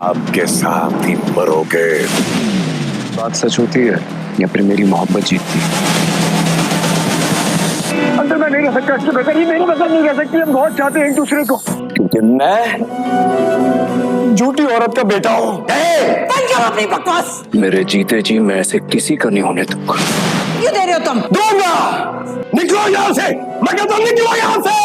आपके साथ ही मरोगे। बात सच होती है या फिर मेरी मोहब्बत जीतती है? अंदर मैं नहीं रह सकता, इससे बेहतर ये मेरी मदद नहीं रह सकती। हम बहुत चाहते हैं एक दूसरे को। क्योंकि मैं झूठी औरत का बेटा हूँ। बंद करो अपनी बकवास। मेरे जीते जी मैं ऐसे किसी का नहीं होने दूंगा। क्यों दे रहे हो तुम? दूंगा। निकलो यहाँ से, मैं कहता हूँ निकलो यहाँ से।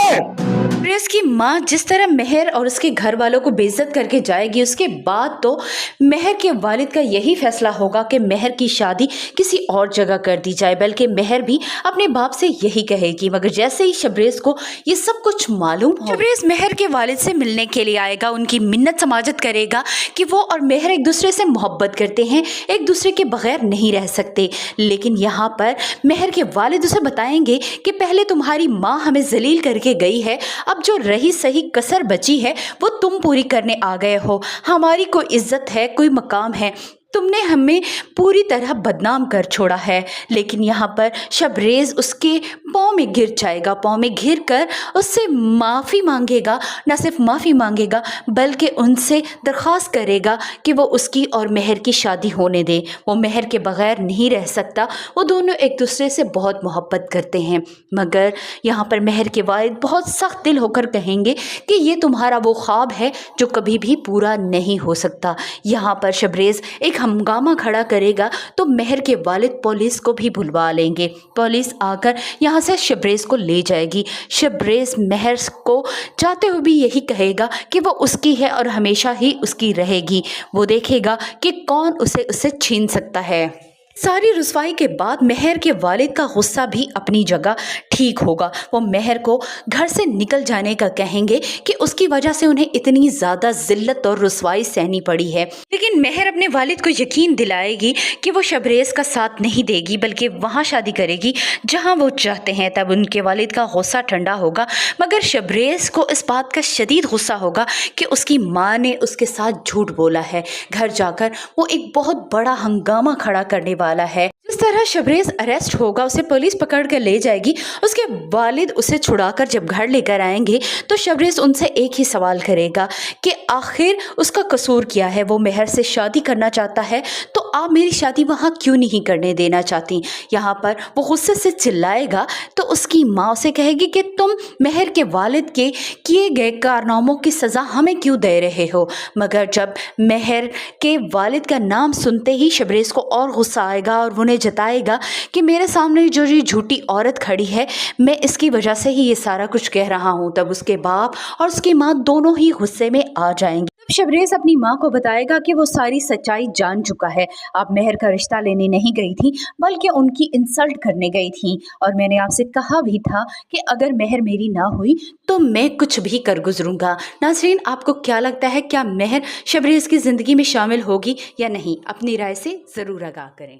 शबरेज की माँ जिस तरह मेहर और उसके घर वालों को बेइज्जत करके जाएगी, उसके बाद तो मेहर के वालिद का यही फैसला होगा कि मेहर की शादी किसी और जगह कर दी जाए। बल्कि मेहर भी अपने बाप से यही कहेगी। मगर जैसे ही शबरेज को ये सब कुछ मालूम हो, शबरेज मेहर के वालिद से मिलने के लिए आएगा, उनकी मिन्नत समाजत करेगा कि वो और मेहर एक दूसरे से मोहब्बत करते हैं, एक दूसरे के बगैर नहीं रह सकते। लेकिन यहाँ पर मेहर के वालिद उसे बताएंगे कि पहले तुम्हारी माँ हमें जलील करके गई है, अब जो रही सही कसर बची है वो तुम पूरी करने आ गए हो। हमारी कोई इज्जत है, कोई मकाम है, तुमने हमें पूरी तरह बदनाम कर छोड़ा है। लेकिन यहाँ पर शबरेज उसके पाँव में गिर जाएगा, पाँव में गिर कर उससे माफ़ी मांगेगा। न सिर्फ माफ़ी मांगेगा बल्कि उनसे दरख्वास्त करेगा कि वो उसकी और मेहर की शादी होने दे। वो मेहर के बग़ैर नहीं रह सकता। वो दोनों एक दूसरे से बहुत मोहब्बत करते हैं। मगर यहाँ पर मेहर के वालिद बहुत सख्त दिल होकर कहेंगे कि ये तुम्हारा वो ख्वाब है जो कभी भी पूरा नहीं हो सकता। यहाँ पर शबरेज एक हंगामा खड़ा करेगा तो मेहर के वालिद पुलिस को भी बुलवा लेंगे। पुलिस आकर यहाँ से शबरेज को ले जाएगी। शबरेज मेहर को जाते हुए भी यही कहेगा कि वो उसकी है और हमेशा ही उसकी रहेगी। वो देखेगा कि कौन उसे उससे छीन सकता है। सारी रुसवाई के बाद मेहर के वालिद का गुस्सा भी अपनी जगह ठीक होगा। वो मेहर को घर से निकल जाने का कहेंगे कि उसकी वजह से उन्हें इतनी ज़्यादा ज़िल्लत और रुसवाई सहनी पड़ी है। लेकिन मेहर अपने वालिद को यकीन दिलाएगी कि वो शबरेज का साथ नहीं देगी बल्कि वहाँ शादी करेगी जहाँ वो चाहते हैं। तब उनके वालिद का गुस्सा ठंडा होगा। मगर शबरेज को इस बात का शदीद गुस्सा होगा कि उसकी माँ ने उसके साथ झूठ बोला है। घर जाकर वो एक बहुत बड़ा हंगामा खड़ा करने वाला है। जिस तरह शबरेज अरेस्ट होगा, उसे पुलिस पकड़ कर ले जाएगी। उसके वालिद उसे छुड़ाकर जब घर लेकर आएंगे तो शबरेज उनसे एक ही सवाल करेगा कि आखिर उसका कसूर क्या है। वो मेहर से शादी करना चाहता है तो आप मेरी शादी वहाँ क्यों नहीं करने देना चाहती। यहाँ पर वो गुस्से से चिल्लाएगा तो उसकी माँ उसे कहेगी कि तुम मेहर के वालिद के किए गए कारनामों की सज़ा हमें क्यों दे रहे हो। मगर जब मेहर के वालिद का नाम सुनते ही शबरेज को और गुस्सा आएगा और उन्हें जताएगा कि मेरे सामने जो ये झूठी औरत खड़ी है, मैं इसकी वजह से ही ये सारा कुछ कह रहा हूँ। तब उसके बाप और उसकी माँ दोनों ही गुस्से में आ जाएंगे। तब शबरेज अपनी माँ को बताएगा कि वो सारी सच्चाई जान चुका है। आप मेहर का रिश्ता लेने नहीं गई थी बल्कि उनकी इंसल्ट करने गई थी। और मैंने आपसे कहा भी था कि अगर मेहर मेरी ना हुई तो मैं कुछ भी कर गुजरूंगा। नाज़रीन, आपको क्या लगता है, क्या मेहर शबरेज की ज़िंदगी में शामिल होगी या नहीं? अपनी राय से ज़रूर आगाह करें।